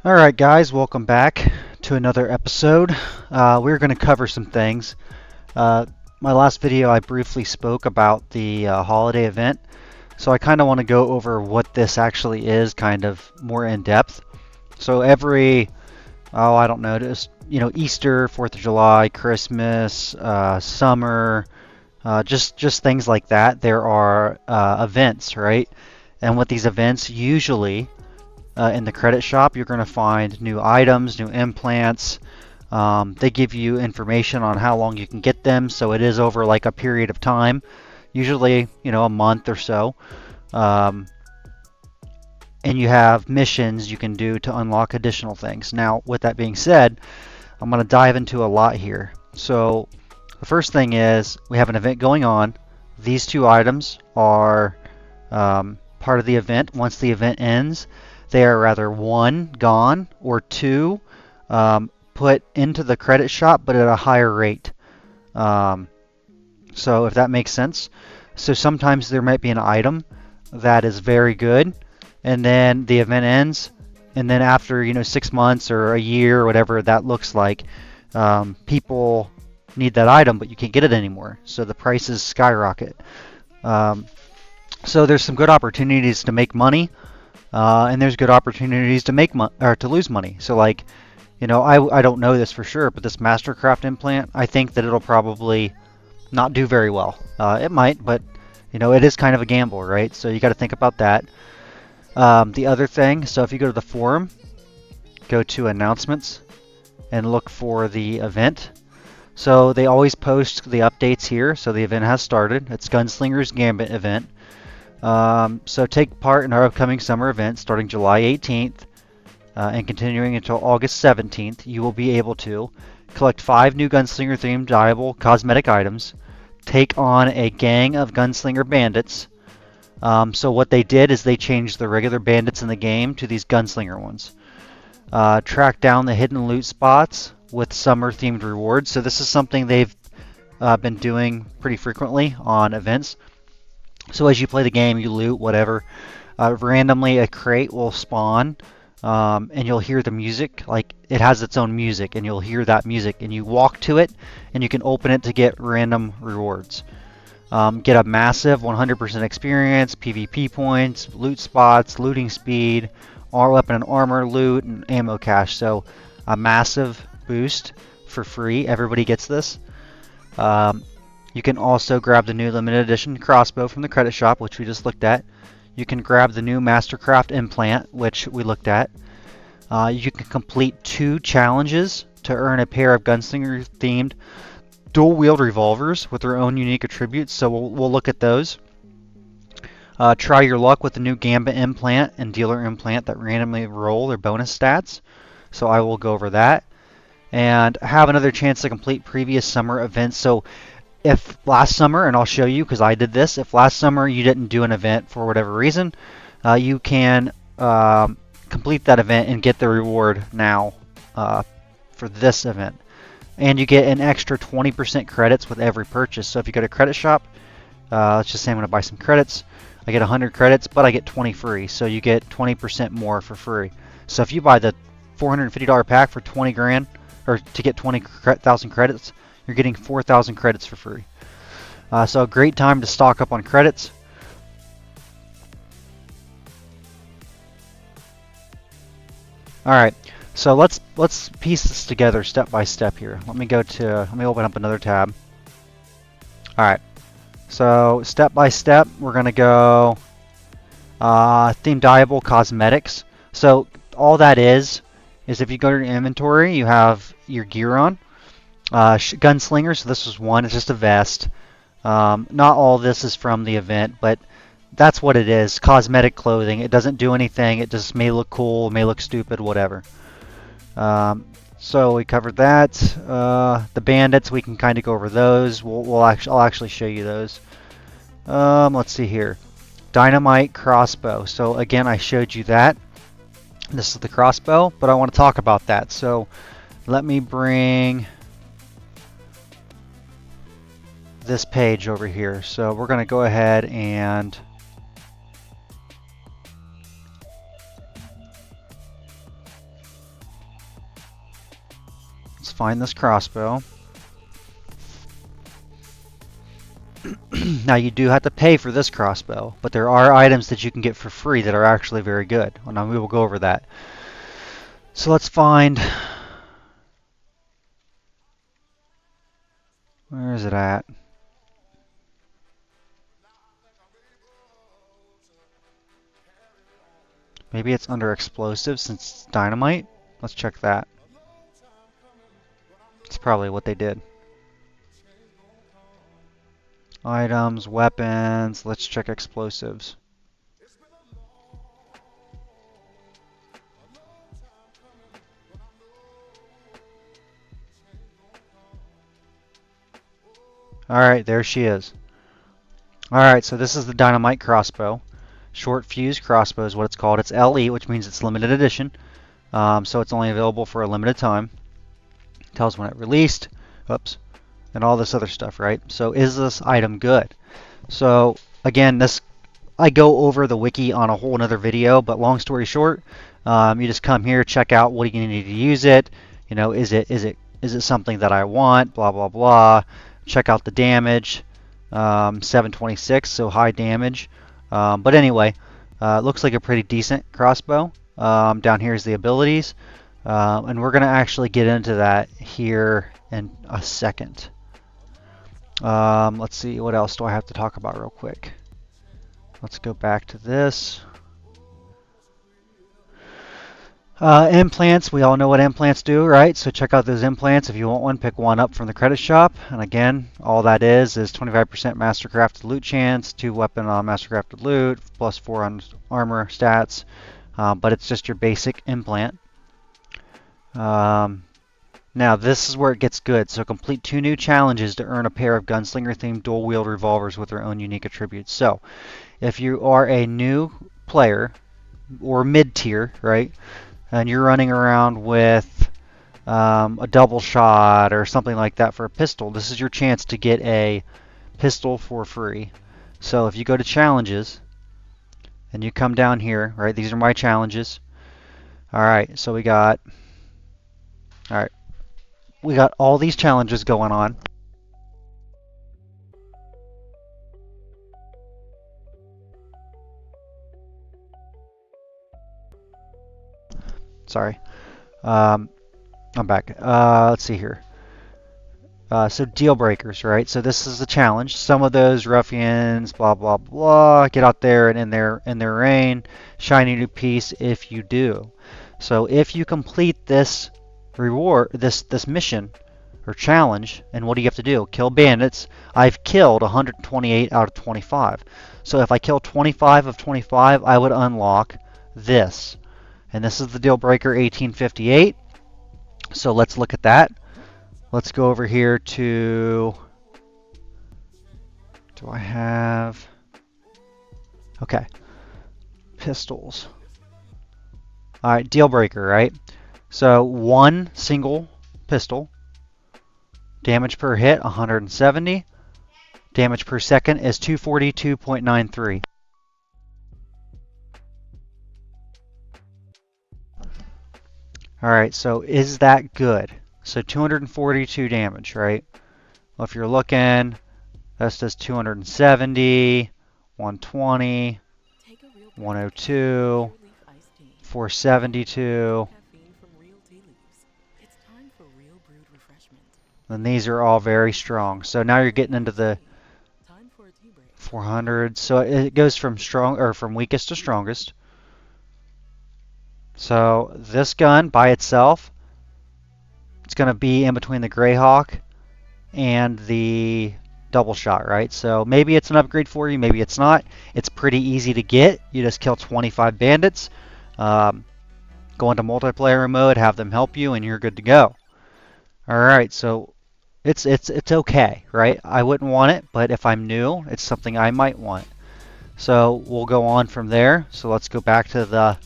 Alright guys, welcome back to another episode. We're going to cover some things. Uh, my last video I briefly spoke about the holiday event, so I kind of want to go over what this actually is kind of more in depth. So every, I don't know, just, Easter, 4th of July, Christmas, summer, just things like that, there are events, right? And with these events, usually in the credit shop, you're going to find new items, new implants. They give you information on how long you can get them, so it is over like a period of time, usually a month or so. Um, and you have missions you can do to unlock additional things. Now, with that being said, I'm going to dive into a lot here. So the first thing is we have an event going on. These two items are part of the event. Once the event ends, they are rather one, gone, or two, put into the credit shop but at a higher rate. So if that makes sense. So sometimes there might be an item that is very good, and then the event ends, and then after 6 months or a year or whatever that looks like, people need that item but you can't get it anymore, so the prices skyrocket. So there's some good opportunities to make money, and there's good opportunities to make or to lose money. So like, I don't know this for sure, but this Mastercraft implant, I think that it'll probably not do very well. It might, but it is kind of a gamble, right? So you got to think about that. The other thing, so if you go to the forum, go to announcements, and look for the event. So they always post the updates here. So the event has started. It's Gunslinger's Gambit event. So take part in our upcoming summer event starting July 18th and continuing until August 17th. You will be able to collect 5 new Gunslinger themed dyeable cosmetic items, take on a gang of Gunslinger bandits. So what they did is they changed the regular bandits in the game to these Gunslinger ones. Track down the hidden loot spots with summer themed rewards. So this is something they've been doing pretty frequently on events. So as you play the game, you loot whatever. Randomly, a crate will spawn, and you'll hear the music. Like, it has its own music, and you'll hear that music, and you walk to it, and you can open it to get random rewards. Get a massive 100% experience, PvP points, loot spots, looting speed, all weapon and armor loot, and ammo cache. So a massive boost for free. Everybody gets this. You can also grab the new limited edition crossbow from the credit shop, which we just looked at. You can grab the new Mastercraft implant, which we looked at. You can complete 2 challenges to earn a pair of Gunslinger-themed dual-wield revolvers with their own unique attributes, so we'll look at those. Try your luck with the new Gambit implant and dealer implant that randomly roll their bonus stats, so I will go over that. And have another chance to complete previous summer events. So if last summer, and I'll show you because I did this, if last summer you didn't do an event for whatever reason, you can complete that event and get the reward now for this event. And you get an extra 20% credits with every purchase. So if you go to credit shop, let's just say I'm going to buy some credits. I get 100 credits, but I get 20 free. So you get 20% more for free. So if you buy the $450 pack for 20 grand, or to get 20,000 credits, you're getting 4,000 credits for free. So a great time to stock up on credits. Alright, so let's piece this together step by step here. Let me open up another tab. Alright, so step by step we're going to go themed dyeable cosmetics. So all that is if you go to your inventory, you have your gear on. Gunslinger, so this was one, it's just a vest. Not all this is from the event, but that's what it is. Cosmetic clothing. It doesn't do anything. It just may look cool, may look stupid, whatever. So we covered that. The bandits, we can kind of go over those. I'll actually show you those. Let's see here. Dynamite crossbow. So again, I showed you that. This is the crossbow, but I want to talk about that. So let me bring this page over here. So we're going to go ahead and Let's find this crossbow. Now you do have to pay for this crossbow, but there are items that you can get for free that are actually very good. Well, now we will go over that. So let's find... Where is it at? Maybe it's under explosives since it's dynamite. Let's check that. It's probably what they did. Items, weapons, let's check explosives. Alright, there she is. Alright, so this is the dynamite crossbow. Short fuse crossbow is what it's called. It's LE, which means it's limited edition. So it's only available for a limited time. It tells when it released. Oops. And all this other stuff, right? So is this item good? So again, this I go over the wiki on a whole another video, but long story short, you just come here, check out what you need to use it. You know, is it something that I want? Blah blah blah. Check out the damage. 726, so high damage. But anyway, looks like a pretty decent crossbow. Down here is the abilities, and we're gonna actually get into that here in a second. Let's see, what else do I have to talk about real quick? Let's go back to this. Implants, we all know what implants do, right? So check out those implants. If you want one, pick one up from the credit shop. And again, all that is 25% Mastercrafted loot chance, 2 weapon on Mastercrafted loot, plus 4 on armor stats. But it's just your basic implant. Now this is where it gets good. So complete 2 new challenges to earn a pair of Gunslinger themed dual wield revolvers with their own unique attributes. So if you are a new player or mid-tier, right, and you're running around with a double shot or something like that for a pistol, this is your chance to get a pistol for free. So if you go to challenges and you come down here, right, these are my challenges. Alright, so we got all these challenges going on. Sorry. I'm back. Let's see here. So deal breakers, right? So this is the challenge. Some of those ruffians, blah blah blah, get out there and in their reign, shiny new piece if you do. So if you complete this reward, this mission or challenge, and what do you have to do? Kill bandits. I've killed 128 out of 25. So if I kill 25 of 25, I would unlock this. And this is the deal breaker 1858. So let's look at that. Let's go over here to... Do I have... Okay. Pistols. Alright, deal breaker, right? So one single pistol. Damage per hit, 170. Damage per second is 242.93. Alright, so is that good? So 242 damage, right? Well, if you're looking, this does 270, 120, 102, 472. And these are all very strong. So now you're getting into the 400. So it goes from from weakest to strongest. So this gun by itself, it's going to be in between the Greyhawk and the double shot, right? So maybe it's an upgrade for you, maybe it's not. It's pretty easy to get. You just kill 25 bandits, go into multiplayer mode, have them help you, and you're good to go. All right, so it's okay, right? I wouldn't want it, but if I'm new, it's something I might want. So we'll go on from there. So let's go back to the...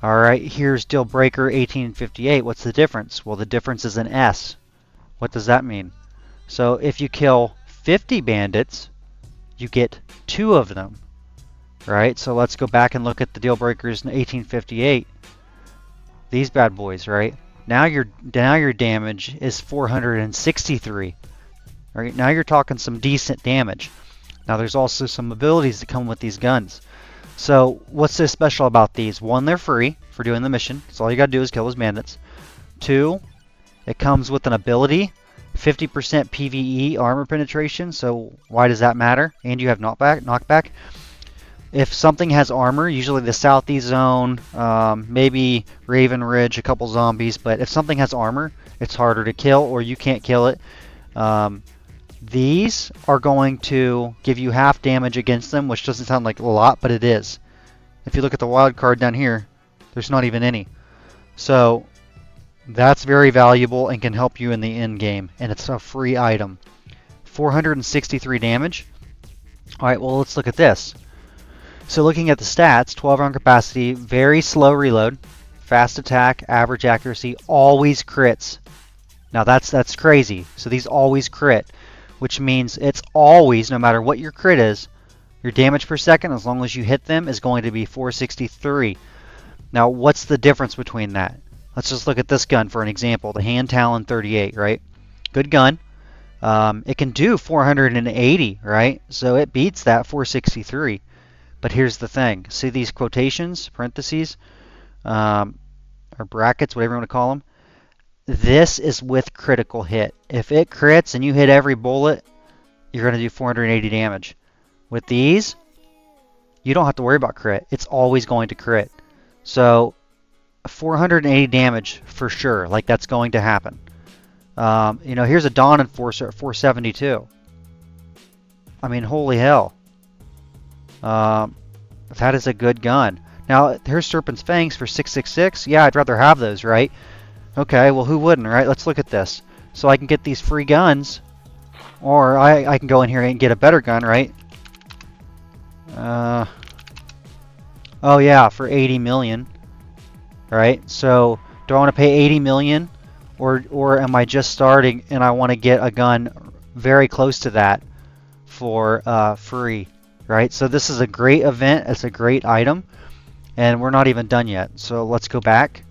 Alright, here's deal breaker 1858. What's the difference? Well, the difference is an S. What does that mean? So if you kill 50 bandits, you get 2 of them. Right? So let's go back and look at the deal breakers in 1858. These bad boys, right? Now your damage is 463. Right? Now you're talking some decent damage. Now there's also some abilities that come with these guns. So what's so special about these? One, they're free for doing the mission. So all you gotta do is kill those bandits. Two, it comes with an ability, 50% PvE armor penetration. So why does that matter? And you have knockback. If something has armor, usually the southeast zone, maybe Raven Ridge, a couple zombies, but if something has armor, it's harder to kill or you can't kill it. These are going to give you half damage against them, which doesn't sound like a lot, but it is. If you look at the wild card down here, there's not even any. So that's very valuable and can help you in the end game, and it's a free item. 463 damage. Alright, well let's look at this. So looking at the stats, 12 round capacity, very slow reload, fast attack, average accuracy, always crits. Now that's crazy. So these always crit, which means it's always, no matter what your crit is, your damage per second, as long as you hit them, is going to be 463. Now what's the difference between that? Let's just look at this gun for an example, the Hand Talon 38, right? Good gun. It can do 480, right? So it beats that 463. But here's the thing. See these quotations, parentheses, or brackets, whatever you want to call them? This is with critical hit. If it crits and you hit every bullet, you're going to do 480 damage. With these, you don't have to worry about crit. It's always going to crit. So 480 damage for sure. Like that's going to happen. Here's a Dawn Enforcer at 472. I mean, holy hell. That is a good gun. Now, here's Serpent's Fangs for 666. Yeah, I'd rather have those, right? Okay, well, who wouldn't, right? Let's look at this. So I can get these free guns, or I can go in here and get a better gun, right? Oh yeah, for 80 million, right? So do I want to pay 80 million, or am I just starting and I want to get a gun very close to that for free? Right, so this is a great event, it's a great item, and we're not even done yet. So let's go back.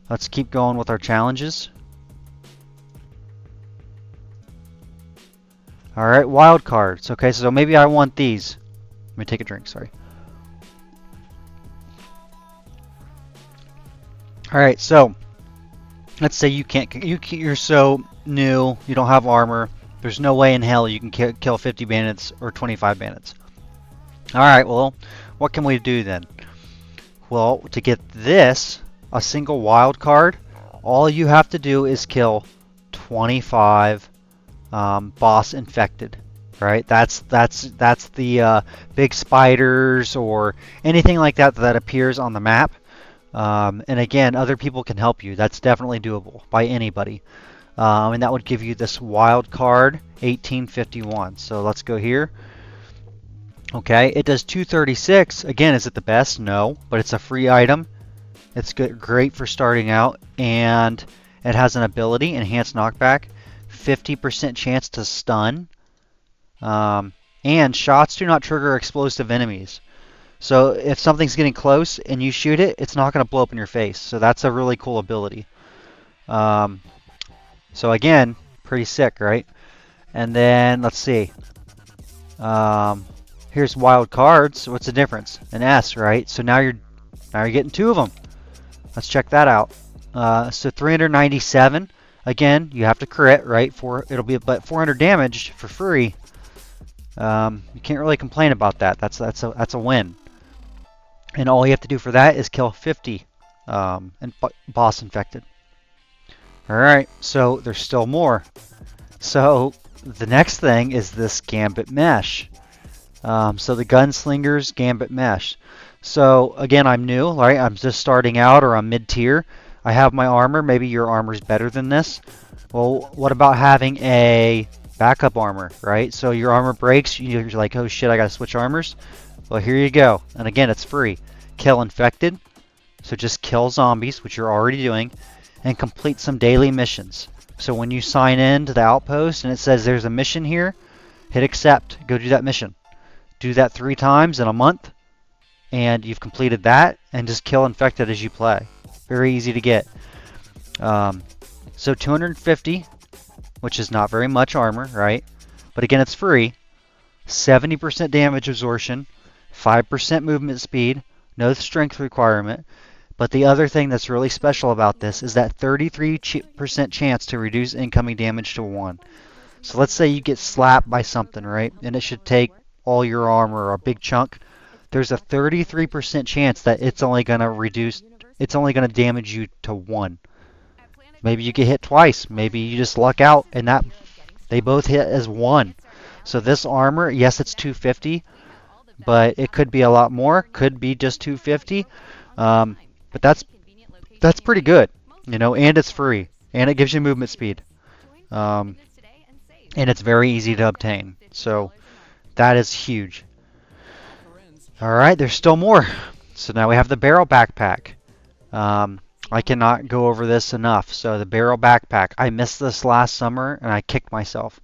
Let's keep going with our challenges. Alright, wild cards. Okay, so maybe I want these. Let me take a drink, sorry. Alright, so let's say you're so new, you don't have armor, there's no way in hell you can kill 50 bandits or 25 bandits. Alright, well, what can we do then? Well, to get this, a single wild card, all you have to do is kill 25 boss infected. Right? That's the big spiders or anything like that that appears on the map. And again, other people can help you. That's definitely doable by anybody. And that would give you this wild card, 1851. So let's go here. Okay, it does 236. Again, is it the best? No, but it's a free item. It's great for starting out, and it has an ability, Enhanced Knockback, 50% chance to stun, and shots do not trigger explosive enemies. So if something's getting close and you shoot it, it's not going to blow up in your face. So that's a really cool ability. So again, pretty sick, right? And then let's see. Here's wild cards. What's the difference? An S, right? So now you're getting two of them. Let's check that out. So 397. Again, you have to crit, right? It'll be but 400 damage for free. You can't really complain about that. That's a win. And all you have to do for that is kill 50 and boss infected. All right. So there's still more. So the next thing is this Gambit mesh. So the Gunslinger's Gambit mesh. So again, I'm new, right? I'm just starting out, or I'm mid-tier. I have my armor. Maybe your armor's better than this. Well, what about having a backup armor, right? So your armor breaks, you're like, oh shit, I gotta switch armors. Well, here you go. And again, it's free. Kill infected. So just kill zombies, which you're already doing, and complete some daily missions. So when you sign in to the outpost and it says there's a mission here, hit accept. Go do that mission. Do that 3 times in a month, and you've completed that, and just kill infected as you play. Very easy to get. Um, so 250, which is not very much armor, right? But again, it's free. 70% damage absorption, 5% movement speed, no strength requirement. But the other thing that's really special about this is that 33% chance to reduce incoming damage to 1. So let's say you get slapped by something, right? And it should take all your armor or a big chunk. There's a 33% chance that it's only going to damage you to 1. Maybe you get hit twice. Maybe you just luck out and that they both hit as 1. So this armor, yes, it's 250, but it could be a lot more. Could be just 250. But that's pretty good, you know, and it's free, and it gives you movement speed, and it's very easy to obtain. So that is huge. All right, there's still more. So now we have the barrel backpack. I cannot go over this enough. So the barrel backpack, I missed this last summer and I kicked myself.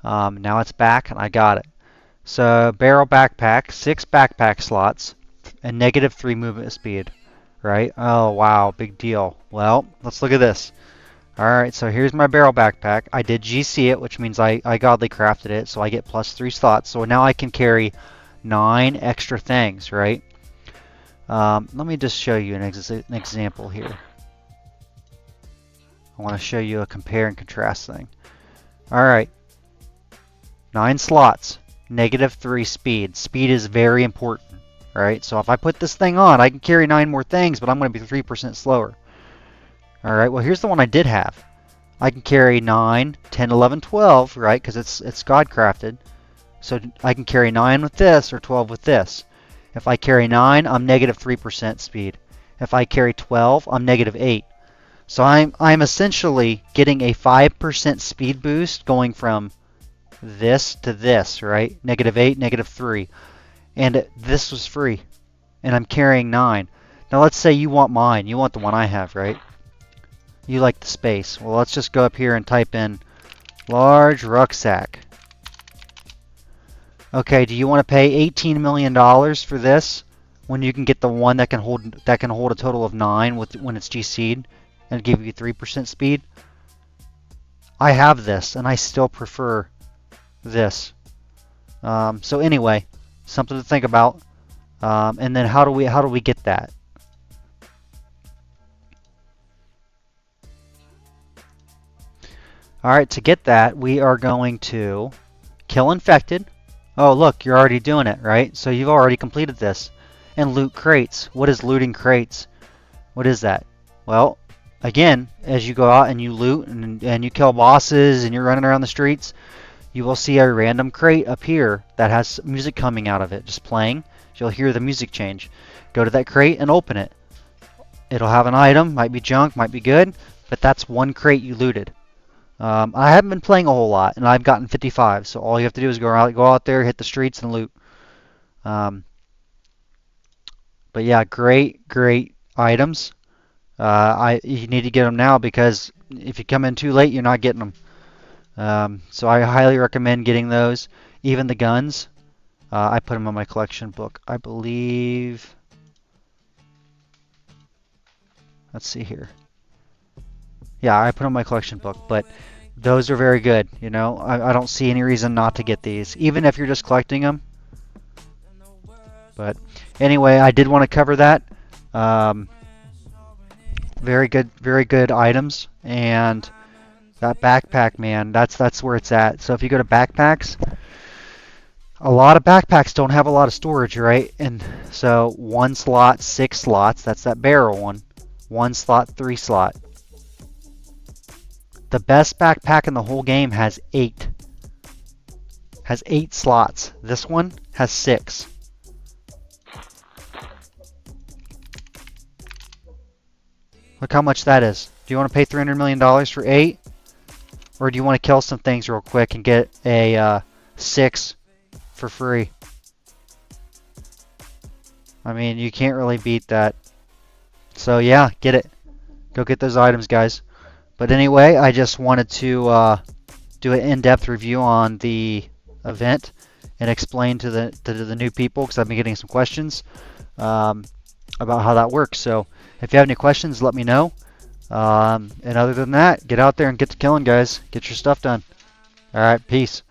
Now it's back and I got it. So barrel backpack, 6 backpack slots, and -3 movement speed. Right? Oh, wow, big deal. Well, let's look at this. Alright, so here's my barrel backpack. I did GC it, which means I godly crafted it, so I get +3 slots. So now I can carry 9 extra things, right? Let me just show you an example here. I want to show you a compare and contrast thing. Alright, 9 slots, -3 speed. Speed is very important. Right, so if I put this thing on, I can carry 9 more things, but I'm going to be 3% slower. Alright, well here's the one I did have. I can carry 9, 10, 11, 12, right, because it's God-crafted. So I can carry 9 with this or 12 with this. If I carry 9, I'm -3% speed. If I carry 12, I'm -8. So I'm essentially getting a 5% speed boost going from this to this, right? -8, -3. And this was free, and I'm carrying 9. Now let's say you want mine. You want the one I have, right? You like the space. Well, let's just go up here and type in large rucksack. Okay, do you want to pay $18 million for this when you can get the one that can hold a total of 9 when it's GC'd and give you 3% speed? I have this, and I still prefer this. So anyway, something to think about. And then how do we get that? All right, to get that, we are going to kill infected. Oh, look, you're already doing it, right? So you've already completed this. And loot crates. What is looting crates? What is that? Well, again, as you go out and you loot and you kill bosses and you're running around the streets, you will see a random crate appear that has music coming out of it, just playing. You'll hear the music change. Go to that crate and open it. It'll have an item, might be junk, might be good, but that's one crate you looted. I haven't been playing a whole lot, and I've gotten 55, so all you have to do is go out there, hit the streets, and loot. But yeah, great items. You need to get them now because if you come in too late, you're not getting them. So I highly recommend getting those. Even the guns, I put them on my collection book. I believe. Let's see here. Yeah, I put them on my collection book, but those are very good. You know, I don't see any reason not to get these, even if you're just collecting them. But anyway, I did want to cover that. Very good items, and that backpack, man, that's where it's at. So if you go to backpacks, a lot of backpacks don't have a lot of storage, right? And so 1 slot, 6 slots, that's that barrel one. 1 slot, 3 slot. The best backpack in the whole game has 8. Has 8 slots. This one has 6. Look how much that is. Do you want to pay $300 million for 8? Or do you want to kill some things real quick and get a 6 for free? I mean, you can't really beat that. So yeah, get it. Go get those items, guys. But anyway, I just wanted to do an in-depth review on the event and explain to the new people because I've been getting some questions. about how that works. So if you have any questions, let me know. And other than that, get out there and get to killing, guys. Get your stuff done. All right, peace.